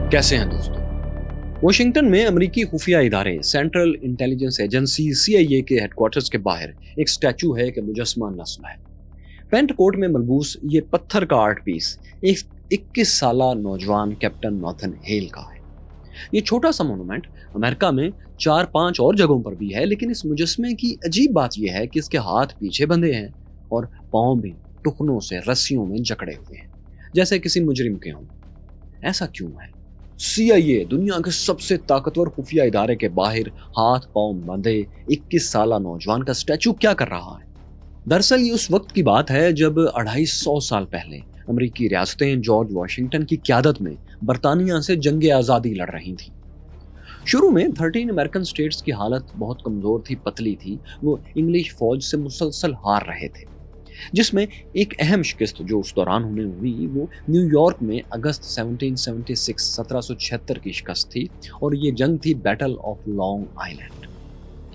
कैसे हैं दोस्तों? वॉशिंगटन में अमेरिकी खुफिया इदारे सेंट्रल इंटेलिजेंस एजेंसी CIA के हेडक्वार्टर्स के बाहर एक स्टैचू है कि मुजस्समा नस्ल है। पेंट कोट में मलबूस ये पत्थर का आर्ट पीस एक 21 साला नौजवान कैप्टन नॉथन हेल का है। ये छोटा सा मोनूमेंट अमेरिका में 4-5 और जगहों पर भी है, लेकिन इस मुजस्समे की अजीब बात यह है कि इसके हाथ पीछे बंधे हैं और पांव भी टुकनों से रस्सियों में जकड़े हुए हैं, जैसे किसी मुजरिम के हों। ऐसा क्यों है? CIA, दुनिया के सबसे ताकतवर खुफिया इदारे के बाहर हाथ पांव बंधे 21 साला नौजवान का स्टैचू क्या कर रहा है? दरअसल ये उस वक्त की बात है जब 250 साल पहले अमेरिकी रियासतें जॉर्ज वॉशिंगटन की क़यादत में बरतानिया से जंग आज़ादी लड़ रही थीं। शुरू में 13 अमेरिकन स्टेट्स की हालत बहुत कमजोर थी, पतली थी। वो इंग्लिश फौज से मुसलसल हार रहे थे, जिसमें एक अहम शिकस्त जो उस दौरान उन्हें हुई वो न्यूयॉर्क में अगस्त 1776 की शिकस्त थी, और ये जंग थी बैटल ऑफ लॉन्ग आइलैंड।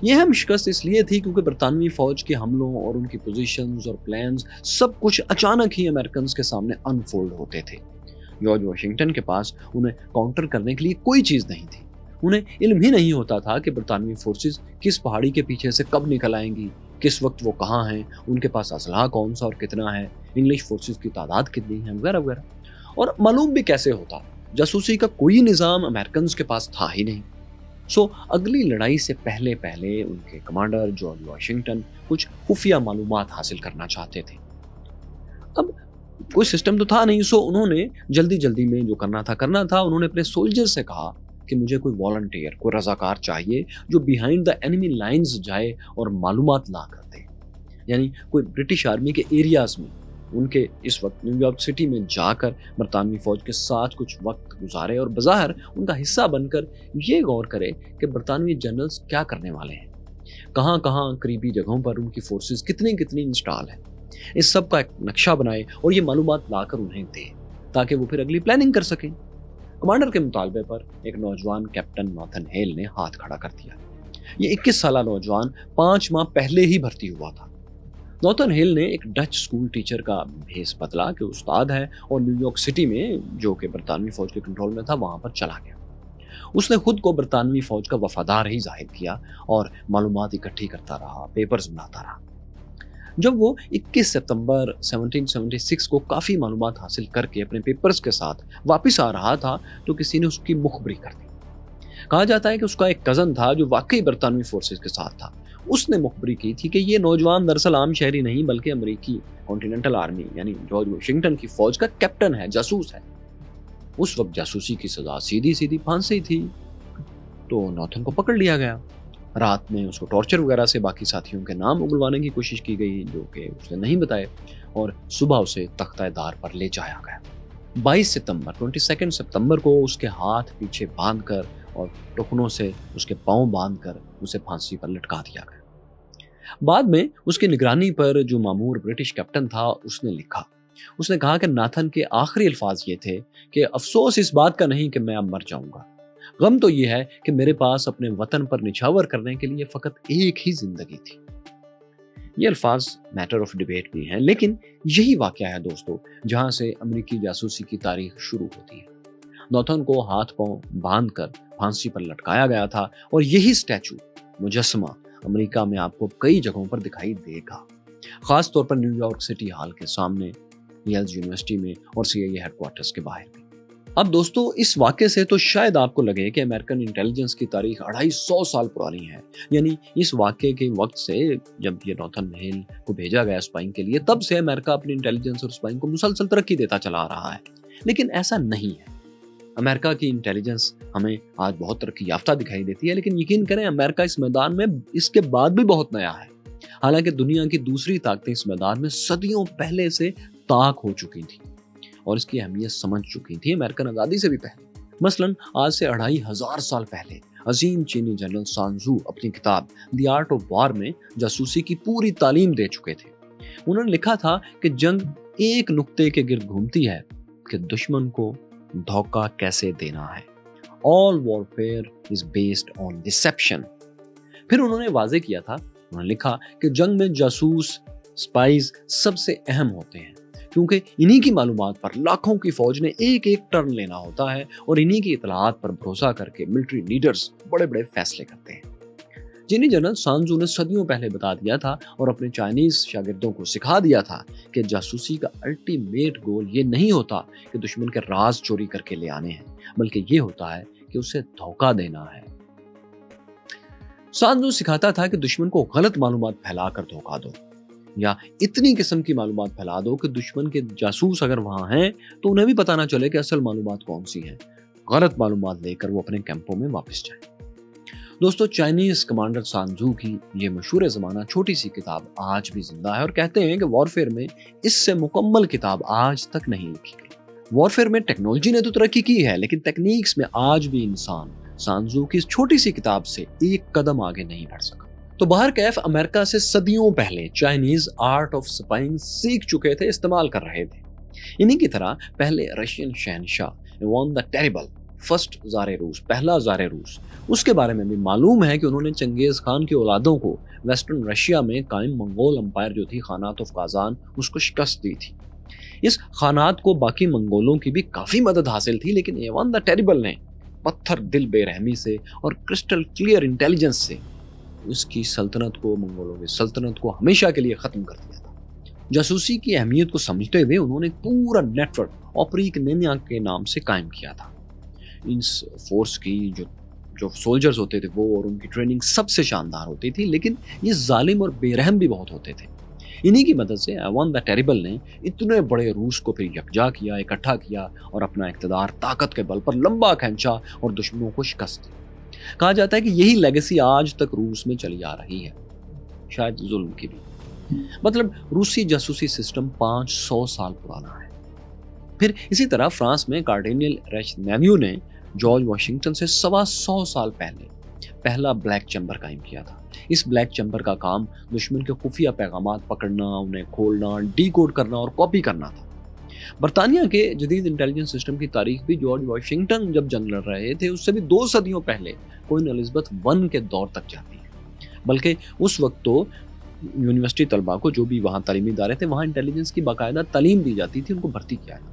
ये अहम शिकस्त इसलिए थी क्योंकि बरतानवी फौज के हमलों और उनकी पोजीशंस और प्लान्स सब कुछ अचानक ही अमेरिकन के सामने अनफोल्ड होते थे। जॉर्ज वॉशिंगटन के पास उन्हें काउंटर करने के लिए कोई चीज नहीं थी। उन्हें इल्म ही नहीं होता था कि बरतानवी फोर्सेस किस पहाड़ी के पीछे से कब निकल आएंगी, किस वक्त वो कहाँ हैं, उनके पास असलहा कौन सा और कितना है, इंग्लिश फोर्सेस की तादाद कितनी है, वगैरह वगैरह। और मालूम भी कैसे होता, जासूसी का कोई निज़ाम अमेरिकन के पास था ही नहीं। सो अगली लड़ाई से पहले पहले उनके कमांडर जॉर्ज वॉशिंगटन कुछ खुफिया मालूमात हासिल करना चाहते थे। अब कोई सिस्टम तो था नहीं, सो उन्होंने जल्दी जल्दी में जो करना था। उन्होंने अपने सोल्जर से कहा कि मुझे कोई वॉलंटियर, कोई रजाकार चाहिए जो बिहाइंड द एनिमी लाइंस जाए और मालूमात ला कर दे। यानी कोई ब्रिटिश आर्मी के एरियाज में, उनके इस वक्त न्यूयॉर्क सिटी में जाकर बरतानवी फौज के साथ कुछ वक्त गुजारे और बज़ाहिर उनका हिस्सा बनकर ये गौर करे कि बरतानवी जनरल्स क्या करने वाले हैं, कहाँ कहाँ करीबी जगहों पर उनकी फोर्सेस कितनी कितनी इंस्टॉल है। इस सब का एक नक्शा बनाए और ये मालूमात लाकर उन्हें दे, ताकि वो फिर अगली प्लानिंग कर सकें। कमांडर के मुतालबे पर एक नौजवान कैप्टन नॉथन हेल ने हाथ खड़ा कर दिया। ये 21 साला नौजवान 5 माह पहले ही भर्ती हुआ था। नॉथन हेल ने एक डच स्कूल टीचर का भेस बदला कि उस्ताद है, और न्यूयॉर्क सिटी में, जो कि बरतानवी फौज के कंट्रोल में था, वहां पर चला गया। उसने खुद को बरतानवी फौज का वफादार ही जाहिर किया और मालूमात इकट्ठी करता रहा, पेपर्स बनाता रहा। जब वो 21 सितंबर 1776 को काफ़ी मालूमात हासिल करके अपने पेपर्स के साथ वापस आ रहा था तो किसी ने उसकी मुखबरी कर दी। कहा जाता है कि उसका एक कज़न था जो वाकई बरतानवी फोर्सेस के साथ था। उसने मुखबरी की थी कि ये नौजवान दरअसल आम शहरी नहीं बल्कि अमेरिकी कॉन्टिनेंटल आर्मी यानी जॉर्ज वॉशिंगटन की फौज का कैप्टन है, जासूस है। उस वक्त जासूसी की सजा सीधी सीधी फांसी थी, तो नॉथन को पकड़ लिया गया। रात में उसको टॉर्चर वगैरह से बाकी साथियों के नाम उगलवाने की कोशिश की गई, जो कि उसने नहीं बताए, और सुबह उसे तख्ता-ए-दार पर ले जाया गया। 22 सितंबर को उसके हाथ पीछे बांधकर और टुकनों से उसके पांव बांधकर उसे फांसी पर लटका दिया गया। बाद में उसकी निगरानी पर जो मामूर ब्रिटिश कैप्टन था उसने लिखा, उसने कहा कि नाथन के आखिरी अल्फाज ये थे कि अफसोस इस बात का नहीं कि मैं अब मर जाऊंगा, गम तो ये है कि मेरे पास अपने वतन पर निछावर करने के लिए फकत एक ही जिंदगी थी। ये अल्फाज मैटर ऑफ डिबेट भी हैं, लेकिन यही वाकया है दोस्तों जहां से अमेरिकी जासूसी की तारीख शुरू होती है। नॉथन को हाथ पांव बांधकर फांसी पर लटकाया गया था, और यही स्टैचू, मुजस्समा, अमेरिका में आपको कई जगहों पर दिखाई देगा, खास तौर पर न्यूयॉर्क सिटी हॉल के सामने, येल्स यूनिवर्सिटी में और CIA हेडक्वार्टर्स के बाहर भी। अब दोस्तों इस वाक़े से तो शायद आपको लगे कि अमेरिकन इंटेलिजेंस की तारीख 250 साल पुरानी है। यानी इस वाक़े के वक्त से, जब ये नॉथन हेल को भेजा गया स्पाइंग के लिए, तब से अमेरिका अपनी इंटेलिजेंस और स्पाइंग को मुसलसल तरक्की देता चला आ रहा है। लेकिन ऐसा नहीं है। अमेरिका की इंटेलिजेंस हमें आज बहुत तरक्की याफ्ता दिखाई देती है, लेकिन यकीन करें अमेरिका इस मैदान में इसके बाद भी बहुत नया है। हालांकि दुनिया की दूसरी ताकतें इस मैदान में सदियों पहले से ताक हो चुकी थी और इसकी अहमियत समझ चुकी थी अमेरिकन आज़ादी से भी पहले। मसलन आज से 2500 साल पहले अजीम चीनी जनरल सान त्सू अपनी किताब द आर्ट ऑफ वॉर में जासूसी की पूरी तालीम दे चुके थे। उन्होंने लिखा था कि जंग एक नुक्ते के गिर्द घूमती है कि दुश्मन को धोखा कैसे देना है। All warfare is based on deception. फिर उन्होंने वाजे किया था, उन्होंने लिखा कि जंग में जासूस, स्पाइज सबसे अहम होते हैं, क्योंकि इन्हीं की मालूमात पर लाखों की फौज ने एक एक टर्न लेना होता है और इन्हीं की इतलात पर भरोसा करके मिलिट्री लीडर्स बड़े बड़े फैसले करते हैं, जिन्हें जनरल सांजू ने सदियों पहले बता दिया था और अपने चाइनीज शागिर्दों को सिखा दिया था कि जासूसी का अल्टीमेट गोल ये नहीं होता कि दुश्मन के राज चोरी करके ले आने हैं, बल्कि ये होता है कि उसे धोखा देना है। सांजू सिखाता था कि दुश्मन को गलत मालूमात फैलाकर धोखा दो, या इतनी किस्म की मालूमात फैला दो कि दुश्मन के जासूस अगर वहां हैं तो उन्हें भी पता ना चले कि असल मालूमात कौन सी है। गलत मालूमात लेकर वो अपने कैंपों में वापस जाए। दोस्तों, चाइनीज कमांडर सांजू की ये मशहूर ज़माना छोटी सी किताब आज भी जिंदा है और कहते हैं कि वॉरफेयर में इससे मुकम्मल किताब आज तक नहीं लिखी गई। वॉरफेयर में टेक्नोलॉजी ने तो तरक्की की है, लेकिन टेक्निक्स में आज भी इंसान सांजू की इस छोटी सी किताब से एक कदम आगे नहीं बढ़ सका। तो बाहर कैफ अमेरिका से सदियों पहले चाइनीज आर्ट ऑफ स्पाइंग सीख चुके थे, इस्तेमाल कर रहे थे। इन्हीं की तरह पहले रशियन शहनशाह इवान द टेरिबल, फर्स्ट ज़ारे रूस, पहला ज़ारे रूस, उसके बारे में भी मालूम है कि उन्होंने चंगेज खान की औलादों को वेस्टर्न रशिया में कायम मंगोल अंपायर जो थी खानात ऑफ काजान, उसको शिकस्त दी थी। इस खानात को बाकी मंगोलों की भी काफ़ी मदद हासिल थी, लेकिन इवान द टेरिबल ने पत्थर दिल बेरहमी से और क्रिस्टल क्लियर इंटेलिजेंस से उसकी सल्तनत को, मंगोलों की सल्तनत को हमेशा के लिए ख़त्म कर दिया था। जासूसी की अहमियत को समझते हुए उन्होंने पूरा नेटवर्क ऑपरेशन नेनिया के नाम से कायम किया था। इस फोर्स की जो सोल्जर्स होते थे वो और उनकी ट्रेनिंग सबसे शानदार होती थी, लेकिन ये जालिम और बेरहम भी बहुत होते थे। इन्हीं की मदद से इवान द टेरिबल ने इतने बड़े रूस को फिर यकजा किया, इकट्ठा किया और अपना इक़्तिदार ताकत के बल पर लंबा खींचा और दुश्मनों को शिकस्त दी। कहा जाता है कि यही लेगेसी आज तक रूस में चली आ रही है, शायद जुल्म की भी। मतलब रूसी जासूसी सिस्टम 500 साल पुराना है। फिर इसी तरह फ्रांस में कार्डिनल रेचनेव्यू ने जॉर्ज वॉशिंगटन से 125 साल पहले पहला ब्लैक चैम्बर कायम किया था। इस ब्लैक चैम्बर का काम दुश्मन के खुफिया पैगामात पकड़ना, उन्हें खोलना, डीकोड करना और कॉपी करना था। बरतानिया के जदीद इंटेलिजेंस सिस्टम की तारीख भी जॉर्ज वॉशिंगटन जब जंग लड़ रहे थे उससे भी 2 सदियों पहले क्वीन एलिजाबेथ वन के दौर तक जाती है। बल्कि उस वक्त तो यूनिवर्सिटी तलबा को, जो भी वहाँ तालीमी इदारे थे, वहाँ इंटेलिजेंस की बाकायदा तालीम दी जाती थी, उनको भर्ती किया जाता था।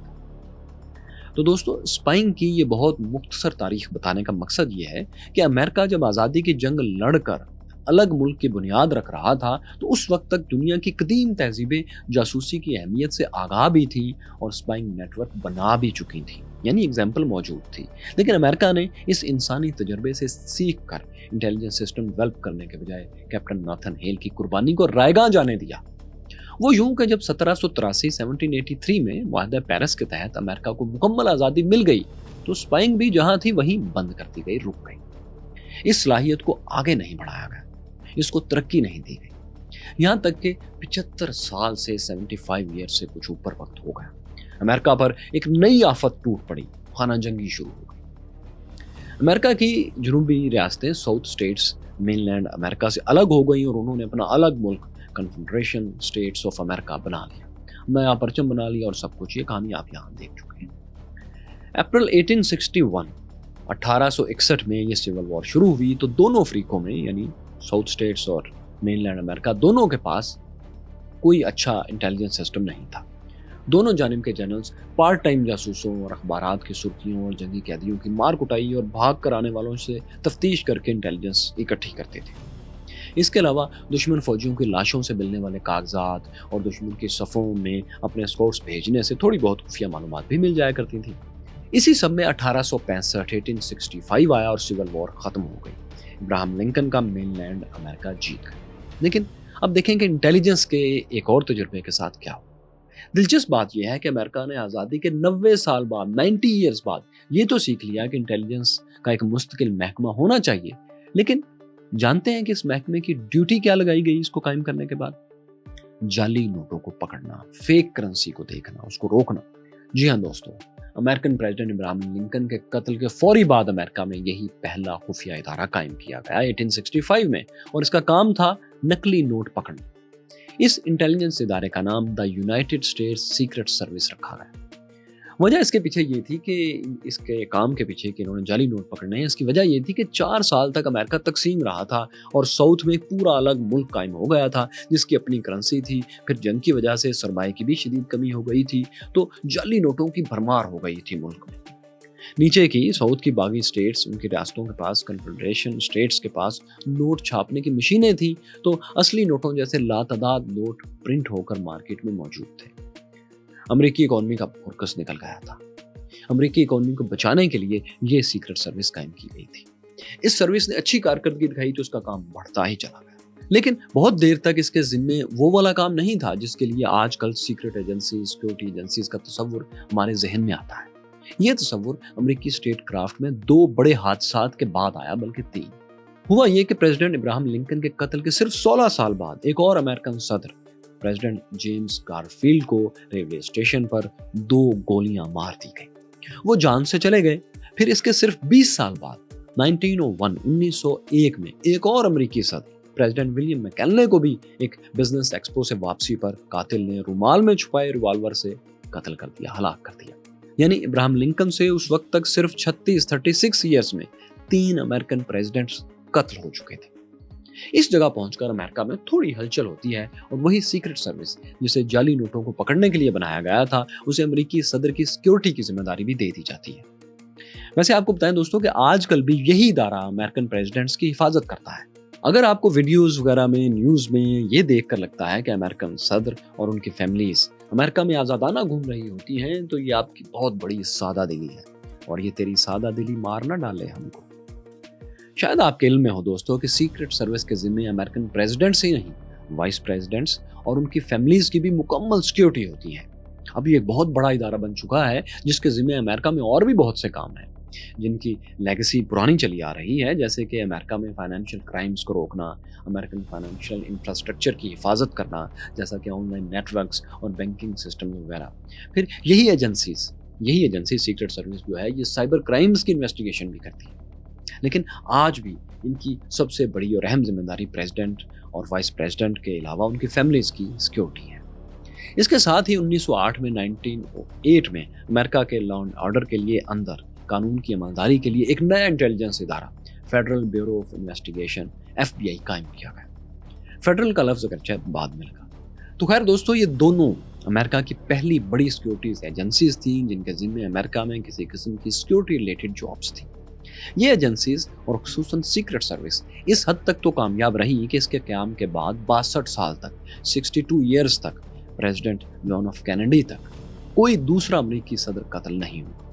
तो दोस्तों, स्पाइंग की ये बहुत मुख्तसर तारीख बताने का मकसद ये है कि अमेरिका जब आज़ादी की जंग लड़कर अलग मुल्क की बुनियाद रख रहा था तो उस वक्त तक दुनिया की कदीम तहजीबें जासूसी की अहमियत से आगाह भी थी और स्पाइंग नेटवर्क बना भी चुकी थी, यानी एग्जाम्पल मौजूद थी। लेकिन अमेरिका ने इस इंसानी तजर्बे से सीख कर इंटेलिजेंस सिस्टम डेवलप करने के बजाय कैप्टन नाथन हेल की कुर्बानी को रायगां जाने दिया। वो यूं कि जब 1783 में मुआहदा पेरिस के तहत अमेरिका को मुकम्मल आज़ादी मिल गई तो स्पाइंग भी जहां थी वहीं बंद कर दी गई, रुक गई। इस सलाहियत को आगे नहीं बढ़ाया गया, इसको तरक्की नहीं दी गई। यहां तक कि 75 साल से 75 ईयर से कुछ ऊपर वक्त हो गया, अमेरिका पर एक नई आफत टूट पड़ी, खाना जंगी शुरू हो गई। अमेरिका की जनूबी रियासतें, साउथ स्टेट्स, मेनलैंड अमेरिका से अलग हो गई और उन्होंने अपना अलग मुल्क कन्फेडरेशन स्टेट्स ऑफ अमेरिका बना लिया, नया परचम बना लिया और सब कुछ। ये कहानी आप यहाँ देख चुके हैं। अप्रैल 1861 में ये सिविल वॉर शुरू हुई तो दोनों अफ्रीकों में, यानी साउथ स्टेट्स और मेनलैंड अमेरिका, दोनों के पास कोई अच्छा इंटेलिजेंस सिस्टम नहीं था। दोनों जानिब के जनरल्स पार्ट टाइम जासूसों और अखबारात की सुर्खियों और जंगी कैदियों की मार कुटाई और भाग कर आने वालों से तफ्तीश करके इंटेलिजेंस इकट्ठी करते थे। इसके अलावा दुश्मन फौजियों की लाशों से मिलने वाले कागजात और दुश्मन की सफ़ों में अपने स्कोर्स भेजने से थोड़ी बहुत खुफिया मालूमात भी मिल जाया करती थी। इसी सब में 1865 आया और सिविल वॉर ख़त्म हो गई। इब्राहिम लिंकन का मेनलैंड अमेरिका जीत गया। लेकिन अब देखें कि इंटेलिजेंस के एक और तजुर्बे के साथ क्या हो। दिलचस्प बात यह है कि अमेरिका ने आज़ादी के 90 साल बाद, 90 ईयर्स बाद, ये तो सीख लिया कि इंटेलिजेंस का एक मुस्तकिल महकमा होना चाहिए। लेकिन जानते हैं कि इस महकमे की ड्यूटी क्या लगाई गई इसको कायम करने के बाद? जाली नोटों को पकड़ना, फेक करेंसी को देखना, उसको रोकना। जी हाँ दोस्तों, अमेरिकन प्रेसिडेंट इब्राहिम लिंकन के कत्ल के फौरी बाद अमेरिका में यही पहला खुफिया इदारा कायम किया गया 1865 में, और इसका काम था नकली नोट पकड़ना। इस इंटेलिजेंस इदारे का नाम the United states secret service रखा गया। वजह इसके पीछे ये थी कि इसके काम के पीछे कि इन्होंने जाली नोट पकड़ने हैं, इसकी वजह ये थी कि 4 साल तक अमेरिका तकसीम रहा था और साउथ में एक पूरा अलग मुल्क कायम हो गया था जिसकी अपनी करेंसी थी। फिर जंग की वजह से सरमाए की भी शदीद कमी हो गई थी, तो जाली नोटों की भरमार हो गई थी मुल्क में। नीचे की साउथ की बागी स्टेट्स, उनकी रियासतों के पास, कन्फेडरेशन स्टेट्स के पास नोट छापने की मशीनें थी, तो असली नोटों जैसे लातादाद नोट प्रिंट होकर मार्केट में मौजूद थे। अमेरिकी इकोनॉमी का फोकस निकल गया था। अमेरिकी इकोनॉमी को बचाने के लिए ये सीक्रेट सर्विस कायम की गई थी। इस सर्विस ने अच्छी कारकर्दगी दिखाई तो उसका काम बढ़ता ही चला गया, लेकिन बहुत देर तक इसके जिम्मे वो वाला काम नहीं था जिसके लिए आजकल सीक्रेट एजेंसी, सिक्योरिटी एजेंसीज का तस्वुर हमारे जहन में आता है। यह तस्वुर अमेरिकी स्टेट क्राफ्ट में 2 बड़े हादसात के बाद आया, बल्कि 3। हुआ यह कि प्रेसिडेंट इब्राहिम लिंकन के कत्ल के सिर्फ 16 साल बाद एक और अमेरिकन सदर प्रेसिडेंट जेम्स गारफील्ड को रेलवे स्टेशन पर 2 गोलियां मार दी गई। वो जान से चले गए। फिर इसके सिर्फ 20 साल बाद 1901 में एक और अमेरिकी सदर प्रेसिडेंट विलियम मैककिनले को भी एक बिजनेस एक्सपो से वापसी पर कातिल ने रुमाल में छुपाए रिवॉल्वर से कत्ल कर दिया, हलाक कर दिया। यानी इब्राहिम लिंकन से उस वक्त तक सिर्फ 36 ईयर्स में 3 अमेरिकन प्रेसिडेंट्स कत्ल हो चुके थे। इस जगह पहुंचकर अमेरिका में थोड़ी हलचल होती है और वही सीक्रेट सर्विस जिसे जाली नोटों को पकड़ने के लिए बनाया गया था, उसे अमेरिकी सदर की सिक्योरिटी की जिम्मेदारी भी दे दी जाती है। वैसे आपको बताएं दोस्तों कि आजकल भी यही इदारा अमेरिकन प्रेसिडेंट्स की हिफाजत करता है। अगर आपको वीडियोस वगैरह में, न्यूज में ये देखकर लगता है कि अमेरिकन सदर और उनकी फैमिलीज अमेरिका में आजादाना घूम रही होती हैं, तो ये आपकी बहुत बड़ी सादा दिली है और ये तेरी सादा दिली मार ना डाले हमको। शायद आपके इल्म में हो दोस्तों कि सीक्रेट सर्विस के जिम्मे अमेरिकन प्रेसिडेंट्स ही नहीं, वाइस प्रेसिडेंट्स और उनकी फैमिलीज की भी मुकम्मल सिक्योरिटी होती है। अभी एक बहुत बड़ा इदारा बन चुका है जिसके जिम्मे अमेरिका में और भी बहुत से काम हैं, जिनकी लेगेसी पुरानी चली आ रही है, जैसे कि अमेरिका में फाइनेंशियल क्राइम्स को रोकना, अमेरिकन फाइनेंशियल इंफ्रास्ट्रक्चर की हिफाजत करना, जैसा कि ऑनलाइन नेटवर्क्स और बैंकिंग सिस्टम वगैरह। फिर यही एजेंसी सीक्रेट सर्विस जो है, ये साइबर क्राइम्स की इन्वेस्टिगेशन भी करती है। लेकिन आज भी इनकी सबसे बड़ी और अहम जिम्मेदारी प्रेसिडेंट और वाइस प्रेसिडेंट के अलावा उनकी फैमिलीज की सिक्योरिटी है। इसके साथ ही 1908 में अमेरिका के लॉ एंड ऑर्डर के लिए अंदर कानून की अमलदारी के लिए एक नया इंटेलिजेंस इदारा federal bureau of investigation FBI कायम किया गया। फेडरल का लफ्ज अगरचे बाद में लगा। तो खैर दोस्तों, ये दोनों अमेरिका की पहली बड़ी सिक्योरिटीज एजेंसीज थी जिनके जिम्मे अमेरिका में किसी किस्म की सिक्योरिटी रिलेटेड जॉब्स थी। ये एजेंसीज और खुसूसन सीक्रेट सर्विस इस हद तक तो कामयाब रही कि इसके क़याम के बाद 62 साल तक, 62 ईयर्स तक, प्रेसिडेंट जॉन एफ कैनेडी तक कोई दूसरा अमेरिकी सदर कत्ल नहीं हुआ।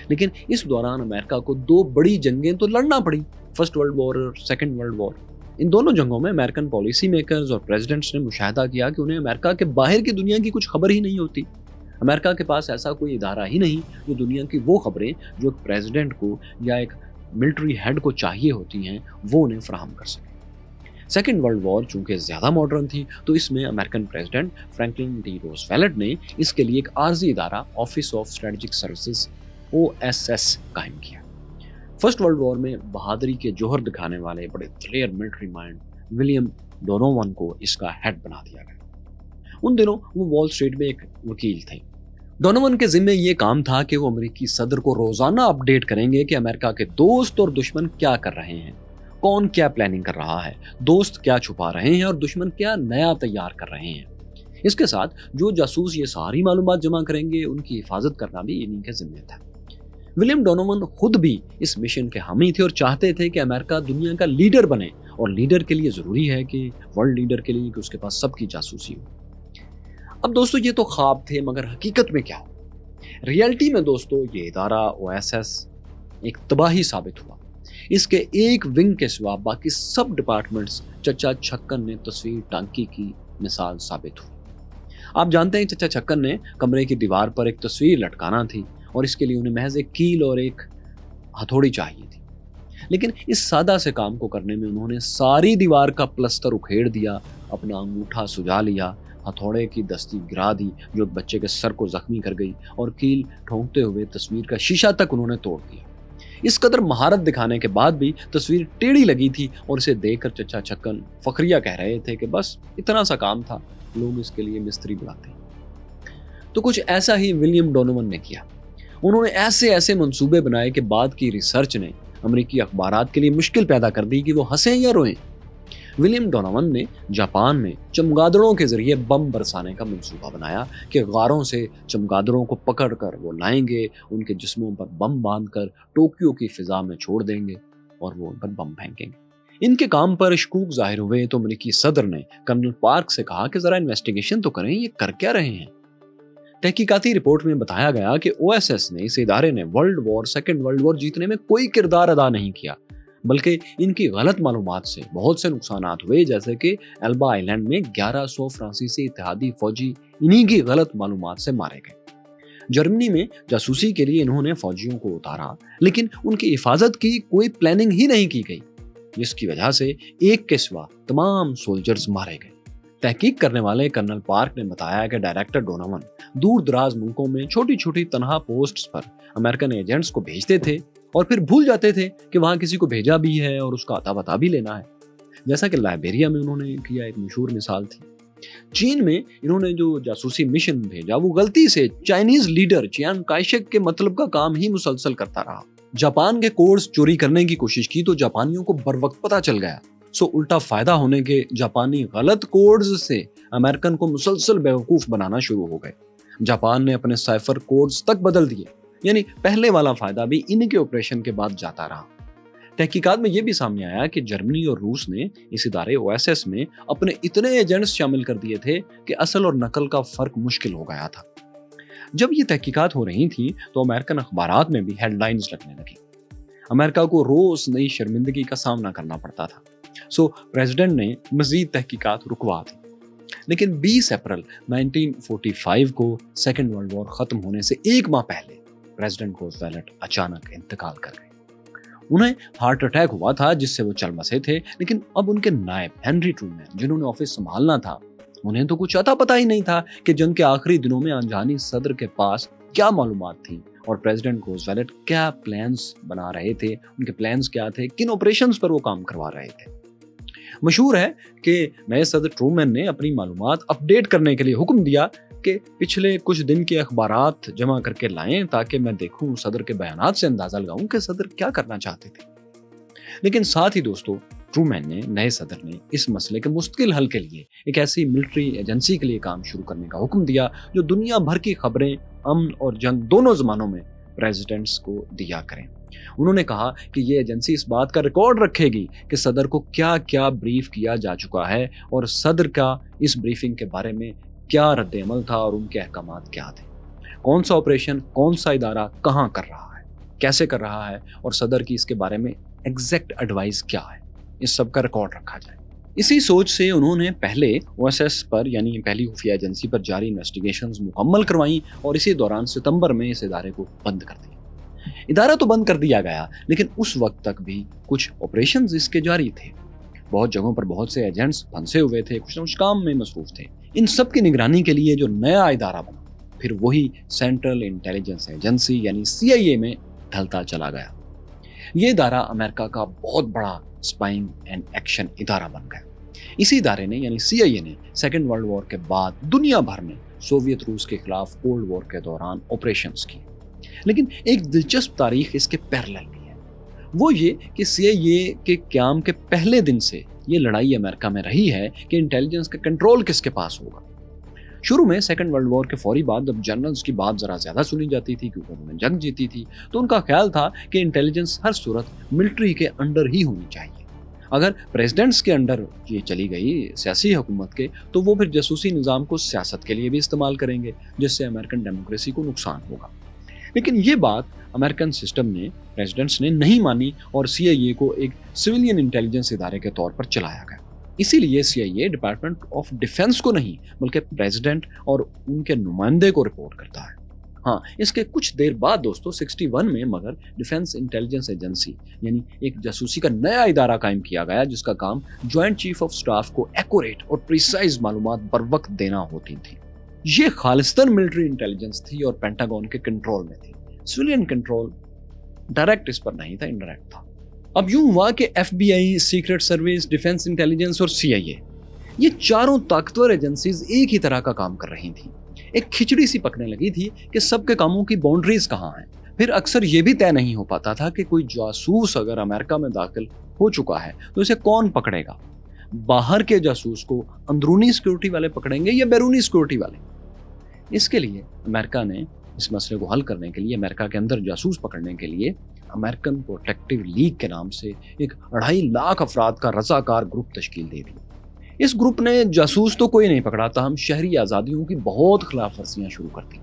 लेकिन इस दौरान अमेरिका को 2 बड़ी जंगें तो लड़ना पड़ी, फर्स्ट वर्ल्ड वॉर और सेकेंड वर्ल्ड वॉर। इन दोनों जंगों में अमेरिकन पॉलिसी मेकर्स और प्रेसिडेंट्स ने मुशाहिदा किया कि उन्हें अमेरिका के बाहर की दुनिया की कुछ खबर ही नहीं होती। अमेरिका के पास ऐसा कोई इदारा ही नहीं जो दुनिया की वो खबरें जो एक प्रेसिडेंट को या एक मिलिट्री हेड को चाहिए होती हैं, वो उन्हें फराहम कर सके। सेकेंड वर्ल्ड वॉर चूंकि ज़्यादा मॉडर्न थी, तो इसमें American president Franklin D Roosevelt ने इसके लिए एक आर्जी इदारा office of strategic services OSS कायम किया। फर्स्ट वर्ल्ड वॉर में बहादुरी के जोहर दिखाने वाले बड़े दलेर मिलिट्री माइंड विलियम डोनोवन को इसका हेड बना दिया गया। उन दिनों वो वॉल स्ट्रीट में एक वकील थे। डोनोवन के जिम्मे ये काम था कि वो अमेरिकी सदर को रोजाना अपडेट करेंगे कि अमेरिका के दोस्त और दुश्मन क्या कर रहे हैं, कौन क्या प्लानिंग कर रहा है, दोस्त क्या छुपा रहे हैं और दुश्मन क्या नया तैयार कर रहे हैं। इसके साथ जो जासूस ये सारी मालूमात जमा करेंगे, उनकी हिफाजत करना भी इन्हीं के जिम्मे था। विलियम डोनोवन खुद भी इस मिशन के हामी थे और चाहते थे कि अमेरिका दुनिया का लीडर बने, और लीडर के लिए जरूरी है कि वर्ल्ड लीडर के लिए कि उसके पास सबकी जासूसी हो। अब दोस्तों, ये तो ख्वाब थे, मगर हकीकत में क्या हो? रियलिटी में दोस्तों ये इदारा OSS एक तबाही साबित हुआ। इसके एक विंग के सिवा बाकी सब डिपार्टमेंट्स चचा छक्कन ने तस्वीर टांकी की मिसाल साबित हुई। आप जानते हैं चचा छक्कन ने कमरे की दीवार पर एक तस्वीर लटकाना थी और इसके लिए उन्हें महज एक कील और एक हथौड़ी चाहिए थी। लेकिन इस सादा से काम को करने में उन्होंने सारी दीवार का प्लस्तर उखेड़ दिया, अपना अंगूठा सुझा लिया, हथौड़े की दस्ती गिरा दी जो एक बच्चे के सर को जख्मी कर गई, और कील ठोंकते हुए तस्वीर का शीशा तक उन्होंने तोड़ दिया। इस कदर महारत दिखाने के बाद भी तस्वीर टेढ़ी लगी थी और इसे देखकर चचा छक्कन फखरिया कह रहे थे कि बस इतना सा काम था, लोग इसके लिए मिस्त्री बुलाते। तो कुछ ऐसा ही विलियम डोनोवन ने किया। انہوں نے ایسے ایسے منصوبے بنائے کہ بعد کی ریسرچ نے امریکی اخبارات کے لیے مشکل پیدا کر دی کہ وہ ہنسیں یا روئیں۔ ولیم ڈونوون نے جاپان میں چمگادڑوں کے ذریعے بم برسانے کا منصوبہ بنایا کہ غاروں سے چمگادڑوں کو پکڑ کر وہ لائیں گے، ان کے جسموں پر بم باندھ کر ٹوکیو کی فضا میں چھوڑ دیں گے اور وہ ان پر بم پھینکیں گے۔ ان کے کام پر شکوک ظاہر ہوئے تو امریکی صدر نے کرنل پارک سے کہا کہ ذرا انویسٹیگیشن تو کریں، یہ کر کیا رہے ہیں۔ تحقیقاتی رپورٹ میں بتایا گیا کہ او ایس ایس نے، اس ادارے نے سیکنڈ ورلڈ وار جیتنے میں کوئی کردار ادا نہیں کیا، بلکہ ان کی غلط معلومات سے بہت سے نقصانات ہوئے، جیسے کہ ایلبا آئی لینڈ میں 1100 فرانسیسی اتحادی فوجی انہی کی غلط معلومات سے مارے گئے۔ جرمنی میں جاسوسی کے لیے انہوں نے فوجیوں کو اتارا، لیکن ان کی حفاظت کی کوئی پلاننگ ہی نہیں کی گئی، جس کی وجہ سے ایک کے سوا تمام سولجرز مارے گئے۔ تحقیق کرنے والے کرنل پارک نے بتایا کہ ڈائریکٹر ڈونوون دور دراز ملکوں میں چھوٹی چھوٹی تنہا پوسٹس پر امریکن ایجنٹس کو بھیجتے تھے اور پھر بھول جاتے تھے کہ وہاں کسی کو بھیجا بھی ہے اور اس کا اتا پتا بھی لینا ہے، جیسا کہ لائبیریا میں انہوں نے کیا، ایک مشہور مثال تھی۔ چین میں انہوں نے جو جاسوسی مشن بھیجا وہ غلطی سے چائنیز لیڈر چیانگ کائی شک کے مطلب کا کام ہی مسلسل کرتا رہا۔ جاپان کے کوڈز چوری کرنے کی کوشش کی تو جاپانیوں کو بروقت پتہ چل گیا، سو الٹا فائدہ ہونے کے جاپانی غلط کوڈز سے امریکن کو مسلسل بیوقوف بنانا شروع ہو گئے۔ جاپان نے اپنے سائفر کوڈز تک بدل دیے، یعنی پہلے والا فائدہ بھی ان کے آپریشن کے بعد جاتا رہا۔ تحقیقات میں یہ بھی سامنے آیا کہ جرمنی اور روس نے اس ادارے او ایس ایس میں اپنے اتنے ایجنٹس شامل کر دیے تھے کہ اصل اور نقل کا فرق مشکل ہو گیا تھا۔ جب یہ تحقیقات ہو رہی تھیں تو امریکن اخبارات میں بھی ہیڈ لائنز لگنے لگی۔ امریکہ کو روز نئی شرمندگی کا سامنا کرنا پڑتا تھا، سو پریزیڈنٹ نے مزید تحقیقات رکوا دی۔ لیکن 20 اپریل 1945 کو سیکنڈ ورلڈ وار ختم ہونے سے ایک ماہ پہلے پریزیڈنٹ روزویلٹ اچانک انتقال کر گئے۔ انہیں ہارٹ اٹیک ہوا تھا جس سے وہ چل بسے تھے، لیکن اب ان کے نائب ہنری ٹرومین، جنہوں نے آفس سنبھالنا تھا، انہیں تو کچھ اتا پتا ہی نہیں تھا کہ جنگ کے آخری دنوں میں انجانی صدر کے پاس کیا معلومات تھیں اور پریزیڈنٹ روزویلٹ کیا پلانز بنا رہے تھے، ان کے پلانز کیا تھے، کن آپریشنز پر وہ کام کروا رہے تھے۔ مشہور ہے کہ نئے صدر ٹرومین نے اپنی معلومات اپ ڈیٹ کرنے کے لیے حکم دیا کہ پچھلے کچھ دن کے اخبارات جمع کر کے لائیں تاکہ میں دیکھوں، صدر کے بیانات سے اندازہ لگاؤں کہ صدر کیا کرنا چاہتے تھے۔ لیکن ساتھ ہی دوستو، ٹرومین نے، نئے صدر نے، اس مسئلے کے مستقل حل کے لیے ایک ایسی ملٹری ایجنسی کے لیے کام شروع کرنے کا حکم دیا جو دنیا بھر کی خبریں امن اور جنگ دونوں زمانوں میں پریزیڈنٹس کو دیا کریں۔ انہوں نے کہا کہ یہ ایجنسی اس بات کا ریکارڈ رکھے گی کہ صدر کو کیا کیا بریف کیا جا چکا ہے اور صدر کا اس بریفنگ کے بارے میں کیا رد عمل تھا اور ان کے احکامات کیا تھے، کون سا آپریشن کون سا ادارہ کہاں کر رہا ہے، کیسے کر رہا ہے، اور صدر کی اس کے بارے میں ایگزیکٹ ایڈوائس کیا ہے، اس سب کا ریکارڈ رکھا جائے۔ اسی سوچ سے انہوں نے پہلے او ایس ایس پر، یعنی پہلی خفیہ ایجنسی پر جاری انویسٹیگیشنز مکمل کروائیں اور اسی دوران ستمبر میں اس ادارے کو بند کر دیا۔ ادارہ تو بند کر دیا گیا، لیکن اس وقت تک بھی کچھ آپریشنز اس کے جاری تھے۔ بہت جگہوں پر بہت سے ایجنٹس پھنسے ہوئے تھے، کچھ نہ کچھ کام میں مصروف تھے۔ ان سب کی نگرانی کے لیے جو نیا ادارہ بنا، پھر وہی سینٹرل انٹیلیجنس ایجنسی یعنی CIA میں ڈھلتا چلا گیا۔ یہ ادارہ امریکہ کا بہت بڑا اسپائنگ اینڈ ایکشن ادارہ بن گیا۔ اسی ادارے نے یعنی CIA نے سیکنڈ ورلڈ وار کے بعد دنیا بھر میں سوویت روس کے خلاف کولڈ وار کے دوران آپریشنز کی۔ لیکن ایک دلچسپ تاریخ اس کے پیرلل بھی ہے، وہ یہ کہ CIA کے قیام کے پہلے دن سے یہ لڑائی امریکہ میں رہی ہے کہ انٹیلیجنس کا کنٹرول کس کے پاس ہوگا۔ شروع میں سیکنڈ ورلڈ وار کے فوری بعد جب جنرلز کی بات ذرا زیادہ سنی جاتی تھی کیونکہ انہوں نے جنگ جیتی تھی، تو ان کا خیال تھا کہ انٹیلیجنس ہر صورت ملٹری کے انڈر ہی ہونی چاہیے۔ اگر پریزیڈنٹس کے انڈر یہ چلی گئی سیاسی حکومت کے، تو وہ پھر جاسوسی نظام کو سیاست کے لیے بھی استعمال کریں گے، جس سے امریکن ڈیموکریسی کو نقصان ہوگا۔ لیکن یہ بات امریکن سسٹم نے، پریزیڈنٹس نے نہیں مانی اور CIA کو ایک سویلین انٹیلیجنس ادارے کے طور پر چلایا گیا۔ اسی لیے CIA ڈپارٹمنٹ آف ڈیفنس کو نہیں بلکہ پریزیڈنٹ اور ان کے نمائندے کو رپورٹ کرتا ہے۔ ہاں، اس کے کچھ دیر بعد دوستو 61 میں مگر ڈیفنس انٹیلیجنس ایجنسی یعنی ایک جاسوسی کا نیا ادارہ قائم کیا گیا جس کا کام جوائنٹ چیف آف سٹاف کو ایکوریٹ اور پریسائز معلومات بر وقت دینا ہوتی تھی۔ یہ خالصتاً ملٹری انٹیلیجنس تھی اور پینٹاگون کے کنٹرول میں تھی۔ سویلین کنٹرول ڈائریکٹ اس پر نہیں تھا، انڈائریکٹ تھا۔ اب یوں ہوا کہ FBI، secret service, defence intelligence اور CIA یہ چاروں طاقتور ایجنسیز ایک ہی طرح کا کام کر رہی تھیں۔ एक खिचड़ी सी पकने लगी थी कि सबके कामों की बाउंड्रीज कहाँ हैं। फिर अक्सर ये भी तय नहीं हो पाता था कि कोई जासूस अगर अमेरिका में दाखिल हो चुका है तो इसे कौन पकड़ेगा। बाहर के जासूस को अंदरूनी सिक्योरिटी वाले पकड़ेंगे या बैरूनी सिक्योरिटी वाले। इसके लिए अमेरिका ने इस मसले को हल करने के लिए, अमेरिका के अंदर जासूस पकड़ने के लिए अमेरिकन प्रोटेक्टिव लीग के नाम से एक 2.5 लाख अफराद का रजाकार ग्रुप तश्कील दे दी। इस ग्रुप ने जासूस तो कोई नहीं पकड़ा था, हम शहरी आज़ादियों की बहुत खिलाफ वर्जियाँ शुरू कर दी।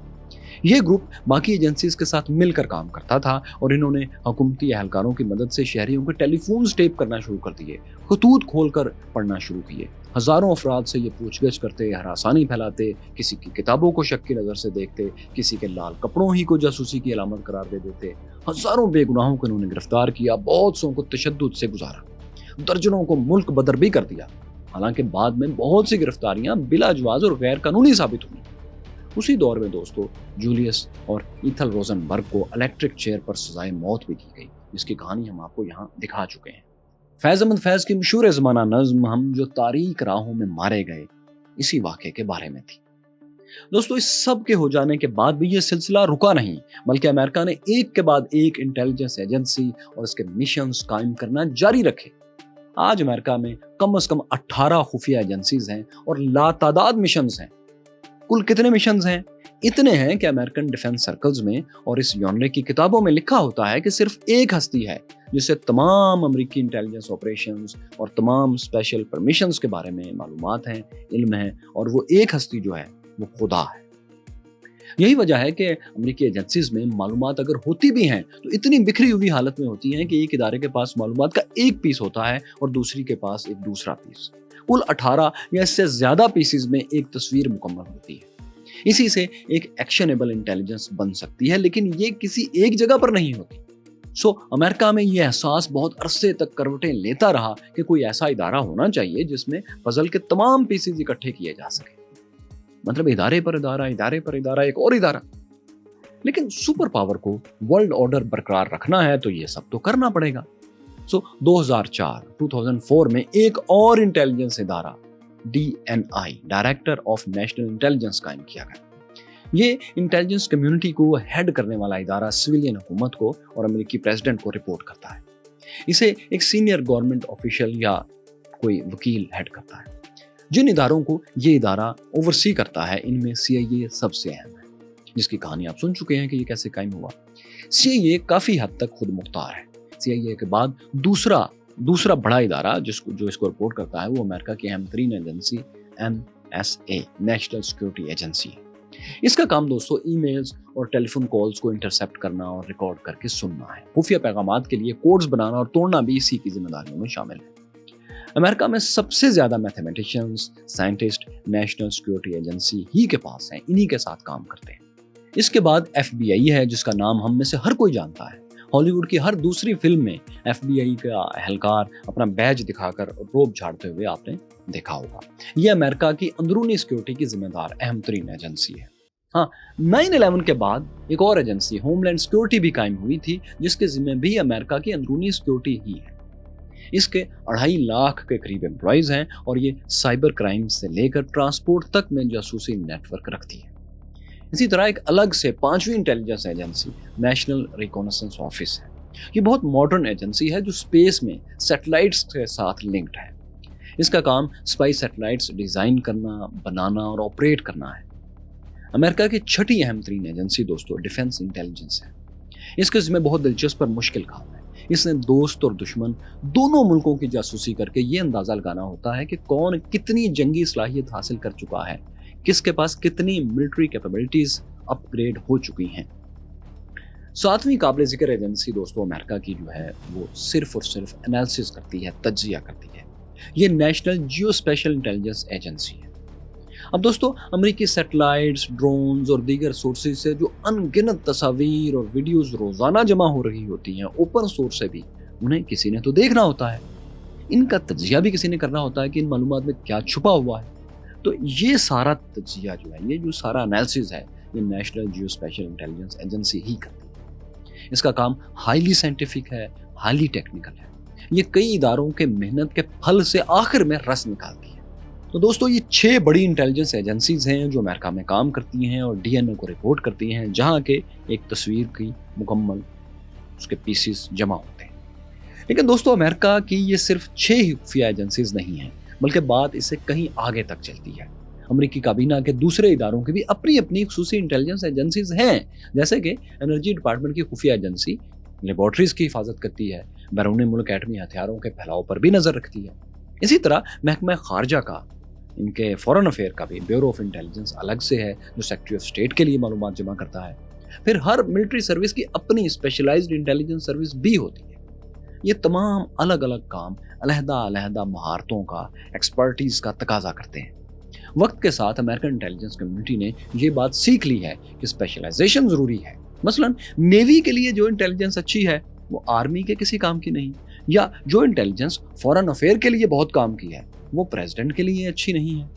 ये ग्रुप बाकी एजेंसीज के साथ मिलकर काम करता था और इन्होंने हुकूमती एहलकारों की मदद से शहरियों के टेलीफोन टेप करना शुरू कर दिए, खतूत खोलकर पढ़ना शुरू किए, हज़ारों अफराद से ये पूछगछ करते, हरासानी फैलाते, किसी की किताबों को शक की नज़र से देखते, किसी के लाल कपड़ों ही को जासूसी की अलामत करार दे देते। हज़ारों बेगुनाहों को इन्होंने गिरफ्तार किया, बहुत सौ को तशद्दुद से गुजारा, दर्जनों को मुल्क बदर भी कर दिया। हालांकि बाद में बहुत सी गिरफ्तारियां बिलाजवाज और गैर कानूनी साबित हुई। उसी दौर में दोस्तों जूलियस और ईथल रोजनबर्ग को इलेक्ट्रिक चेयर पर सजाए मौत भी दी गई, जिसकी कहानी हम आपको यहाँ दिखा चुके हैं। फैज़ अहमद फैज़ की मशहूर ज़माना नज़्म हम जो तारीक राहों में मारे गए, इसी वाक़े के बारे में थी। दोस्तों इस सब के हो जाने के बाद भी ये सिलसिला रुका नहीं, बल्कि अमेरिका ने एक के बाद एक इंटेलिजेंस एजेंसी और इसके मिशंस कायम करना जारी रखे। आज अमेरिका में कम से कम 18 खुफिया एजेंसीज हैं और लातादाद मिशंस हैं। कुल कितने मिशंस हैं? इतने हैं कि अमेरिकन डिफेंस सर्कल्स में और इस जॉनरे की किताबों में लिखा होता है कि सिर्फ एक हस्ती है जिसे तमाम अमेरिकी इंटेलिजेंस ऑपरेशंस और तमाम स्पेशल परमिशंस के बारे में मालूमात हैं, इल्म है, और वो एक हस्ती जो है वो खुदा है। यही वजह है कि अमेरिकी एजेंसीज में मालूमात अगर होती भी हैं तो इतनी बिखरी हुई हालत में होती हैं कि एक इदारे के पास मालूमात का एक पीस होता है और दूसरी के पास एक दूसरा पीस। कुल 18 या इससे ज्यादा पीसेस में एक तस्वीर मुकम्मल होती है। इसी से एक एक्शनेबल इंटेलिजेंस बन सकती है, लेकिन ये किसी एक जगह पर नहीं होती। अमेरिका में यह एहसास बहुत अरसे तक करवटें लेता रहा कि कोई ऐसा इदारा होना चाहिए जिसमें पजल के तमाम पीसेस इकट्ठे किए जा सके। मतलब इदारे पर इदारा, इदारे पर इदारा, एक और इदारा। लेकिन सुपर पावर को वर्ल्ड ऑर्डर बरकरार रखना है तो ये सब तो करना पड़ेगा। 2004 में एक और इंटेलिजेंस इदारा DNI, director of national intelligence, कायम किया गया। ये इंटेलिजेंस कम्युनिटी को हेड करने वाला इदारा सिविलियन हुकूमत को और अमेरिकी प्रेसिडेंट को रिपोर्ट करता है। इसे एक सीनियर गवर्नमेंट ऑफिशियल या कोई वकील हेड करता है। जिन इदारों को ये इदारा ओवरसी करता है इनमें CIA सबसे अहम है, जिसकी कहानी आप सुन चुके हैं कि ये कैसे कायम हुआ। CIA काफी हद तक खुद मुख्तार है। CIA के बाद दूसरा बड़ा इदारा जो इसको रिपोर्ट करता है वो अमेरिका की अहम तरीन agency NSA, national security agency है। इसका काम दोस्तों ईमेल्स और टेलीफोन कॉल्स को इंटरसेप्ट करना और रिकॉर्ड करके सुनना है। खुफिया पैगामात के लिए कोड्स बनाना और तोड़ना भी इसी की जिम्मेदारियों में शामिल है। अमेरिका में सबसे ज्यादा mathematicians, scientist national security agency ही के पास हैं, इन्हीं के साथ काम करते हैं। इसके बाद FBI है, जिसका नाम हम में से हर कोई जानता है। हॉलीवुड की हर दूसरी फिल्म में FBI का एहलकार अपना बैज दिखाकर रोब झाड़ते हुए आपने देखा होगा। यह अमेरिका की अंदरूनी सिक्योरिटी की जिम्मेदार अहम तरीन एजेंसी है। हाँ, 9/11 के बाद एक और एजेंसी होमलैंड सिक्योरिटी भी कायम हुई थी, जिसके जिम्मे भी अमेरिका की अंदरूनी सिक्योरिटी ही है। इसके 2.5 लाख के करीब एम्प्लॉइज हैं और ये साइबर क्राइम से लेकर ट्रांसपोर्ट तक में जासूसी नेटवर्क रखती है। इसी तरह एक अलग से 5वीं intelligence agency national reconnaissance office है। ये बहुत मॉडर्न एजेंसी है जो स्पेस में सैटेलाइट्स के साथ लिंक्ड है। इसका काम स्पाई सैटेलाइट्स डिजाइन करना, बनाना और ऑपरेट करना है। अमेरिका की 6ठी अहम तरीन एजेंसी दोस्तों डिफेंस इंटेलिजेंस है। इसके जिम्मे बहुत दिलचस्प और मुश्किल काम है। इसने दोस्त और दुश्मन दोनों मुल्कों की जासूसी करके ये अंदाजा लगाना होता है कि कौन कितनी जंगी सलाहियत हासिल कर चुका है, किसके पास कितनी मिलिट्री कैपेबिलिटीज अपग्रेड हो चुकी हैं। 7वीं काबिल जिक्र एजेंसी दोस्तों अमेरिका की जो है वो सिर्फ और सिर्फ एनालिसिस करती है, तज्जिया करती है। ये national geospatial intelligence agency है। अब दोस्तों अमेरिकी सैटेलाइट्स, ड्रोन्स और दीगर सोर्सेज से जो अनगिनत तस्वीर और वीडियोस रोजाना जमा हो रही होती हैं ओपन सोर्स से भी, उन्हें किसी ने तो देखना होता है। इनका तज्जिया भी किसी ने करना होता है कि इन मालूमात में क्या छुपा हुआ है। तो ये सारा तज्जिया जो है, ये जो सारा एनालिसिस है, ये national geospatial intelligence agency ही करती है। इसका काम हाईली साइंटिफिक है, हाईली टेक्निकल है। ये कई इदारों के मेहनत के फल से आखिर में रस निकालती है। तो दोस्तों ये 6 बड़ी इंटेलिजेंस एजेंसीज हैं जो अमेरिका में काम करती हैं और डीएनए को रिपोर्ट करती हैं, जहां के एक तस्वीर की मुकम्मल उसके पीसेस जमा होते हैं। लेकिन दोस्तों अमेरिका की ये सिर्फ 6 ही खुफिया एजेंसीज नहीं हैं, बल्कि बात इससे कहीं आगे तक चलती है। अमेरिकी काबीना के दूसरे इदारों की भी अपनी अपनी खुसूसी इंटेलिजेंस एजेंसीज हैं, जैसे कि एनर्जी डिपार्टमेंट की खुफिया एजेंसी लेबॉर्ट्रीज की हिफाजत करती है, बैरून मुल्क एटमी हथियारों के फैलाव पर भी नजर रखती है। इसी तरह महकमा खारजा का, इनके फॉरेन अफेयर का भी ब्यूरो ऑफ इंटेलिजेंस अलग से है जो सेक्रेटरी ऑफ स्टेट के लिए मालूमात जमा करता है। फिर हर मिलिट्री सर्विस की अपनी स्पेशलाइज्ड इंटेलिजेंस सर्विस भी होती है। ये तमाम अलग अलग काम अलहदा महारतों का, एक्सपर्टीज का तकाजा करते हैं। वक्त के साथ अमेरिकन इंटेलिजेंस कम्युनिटी ने ये बात सीख ली है कि स्पेशलाइजेशन जरूरी है। मसलन नेवी के लिए जो इंटेलिजेंस अच्छी है वो आर्मी के किसी काम की नहीं, या जो इंटेलिजेंस फॉरेन अफेयर के लिए बहुत काम की है वो प्रेसिडेंट के लिए अच्छी नहीं है।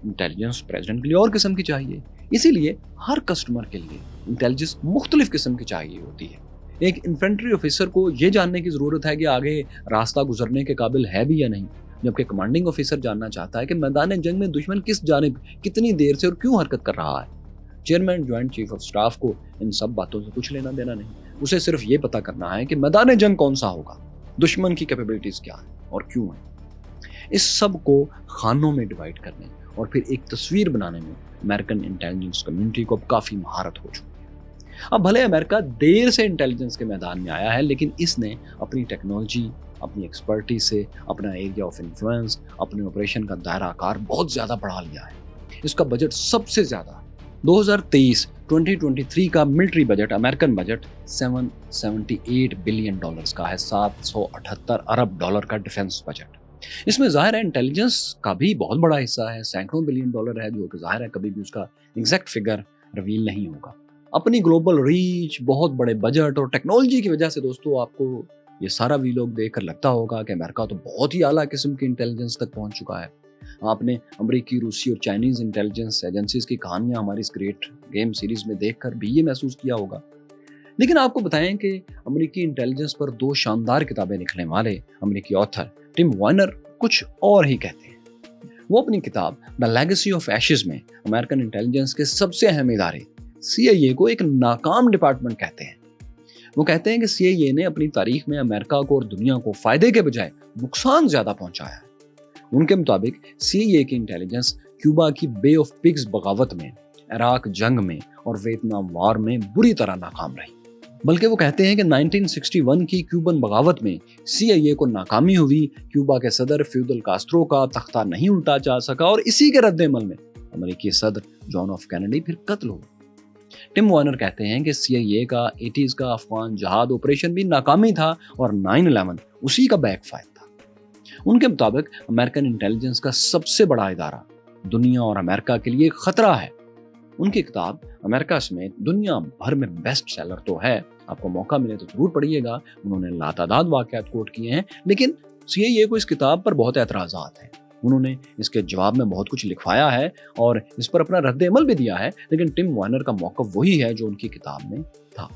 इंटेलिजेंस प्रेसिडेंट के लिए और किस्म की चाहिए, इसीलिए हर कस्टमर के लिए इंटेलिजेंस मुख्तलिफ किस्म की चाहिए होती है। एक इन्फेंट्री ऑफिसर को यह जानने की जरूरत है कि आगे रास्ता गुजरने के काबिल है भी या नहीं, जबकि कमांडिंग ऑफिसर जानना चाहता है कि मैदान जंग में दुश्मन किस जानिब कितनी देर से और क्यों हरकत कर रहा है। Chairman joint chief of staff को इन सब बातों से कुछ लेना देना नहीं, उसे सिर्फ ये पता करना है कि मैदान जंग कौन सा होगा, दुश्मन की कैपेबिलिटीज क्या है और क्यों है। इस सब को खानों में डिवाइड करने और फिर एक तस्वीर बनाने में अमेरिकन इंटेलिजेंस कम्युनिटी को अब काफी महारत हो चुकी है। अब भले अमेरिका देर से इंटेलिजेंस के मैदान में आया है, लेकिन इसने अपनी टेक्नोलॉजी, अपनी एक्सपर्टीज से अपना एरिया ऑफ इन्फ्लुएंस, अपने ऑपरेशन का दायरा आकार बहुत ज्यादा बढ़ा लिया है। इसका बजट सबसे ज्यादा 2023 का military budget, American budget $778 billion का है, $778 अरब का डिफेंस बजट। इसमें जाहिर है इंटेलिजेंस का भी बहुत बड़ा हिस्सा है, सैकड़ों बिलियन डॉलर है, जो कि जाहिर है कभी भी उसका एग्जैक्ट फिगर रिवील नहीं होगा। अपनी ग्लोबल रीच, बहुत बड़े बजट और टेक्नोलॉजी की वजह से दोस्तों आपको ये सारा वीलॉग देखकर लगता होगा कि अमेरिका तो बहुत ही आला किस्म की इंटेलिजेंस तक पहुंच चुका है। आपने अमेरिकी, रूसी और चाइनीज इंटेलिजेंस एजेंसीज की कहानियां हमारी इस ग्रेट गेम सीरीज में देखकर भी ये महसूस किया होगा। लेकिन आपको बताएं कि अमेरिकी इंटेलिजेंस पर 2 शानदार किताबें लिखने वाले अमेरिकी ऑथर टिम वार्नर कुछ और ही कहते हैं। वो अपनी किताब द लेगेसी ऑफ एशेज में अमेरिकन इंटेलिजेंस के सबसे अहम इदारे CIA को एक नाकाम डिपार्टमेंट कहते हैं। वो कहते हैं कि CIA ने अपनी तारीख में अमेरिका को और दुनिया को फायदे के बजाय नुकसान ज्यादा पहुंचाया है। उनके मुताबिक CIA की इंटेलिजेंस क्यूबा की बे ऑफ पिग्स बगावत में, इराक जंग में और वियतनाम वार में बुरी तरह नाकाम रही। बल्कि वो कहते हैं कि 1961 की क्यूबन बगावत में CIA को नाकामी हुई, क्यूबा के सदर फ्यूदल कास्ट्रो का तख्ता नहीं उल्टा जा सका और इसी के रद्देमल में अमेरिकी सदर जॉन ऑफ कैनेडी फिर कत्ल हुए। टिम वार्नर कहते हैं कि CIA का 80s का अफगान जहाद ऑपरेशन भी नाकामी था और 9/11 उसी का बैकफायर था। उनके मुताबिक अमेरिकन इंटेलिजेंस का सबसे बड़ा इदारा दुनिया और अमेरिका के लिए खतरा है। उनकी किताब अमेरिका समेत दुनिया भर में बेस्ट सेलर तो है, आपको मौका मिले तो जरूर पढ़िएगा। उन्होंने लातादाद वाकयात कोट किए हैं, लेकिन CIA को इस किताब पर बहुत एतराज़ात हैं। उन्होंने इसके जवाब में बहुत कुछ लिखवाया है और इस पर अपना रद्द-ए-अमल भी दिया है, लेकिन टिम वार्नर का मौक़िफ़ वही है जो उनकी किताब में था।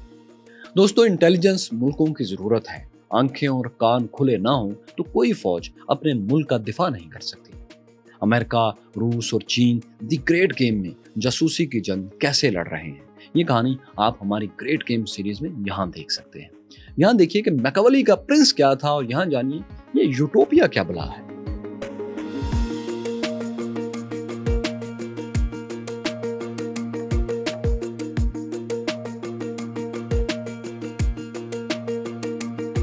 दोस्तों, इंटेलिजेंस मुल्कों की ज़रूरत है। आंखें और कान खुले ना हो तो कोई फौज अपने मुल्क का दिफा नहीं कर सकती। अमेरिका, रूस और चीन दी ग्रेट गेम में जासूसी की जंग कैसे लड़ रहे हैं, ये कहानी आप हमारी ग्रेट गेम सीरीज में यहाँ देख सकते हैं। यहाँ देखिए कि मैकियावेली का प्रिंस क्या था और यहाँ जानिए ये यूटोपिया क्या बला है।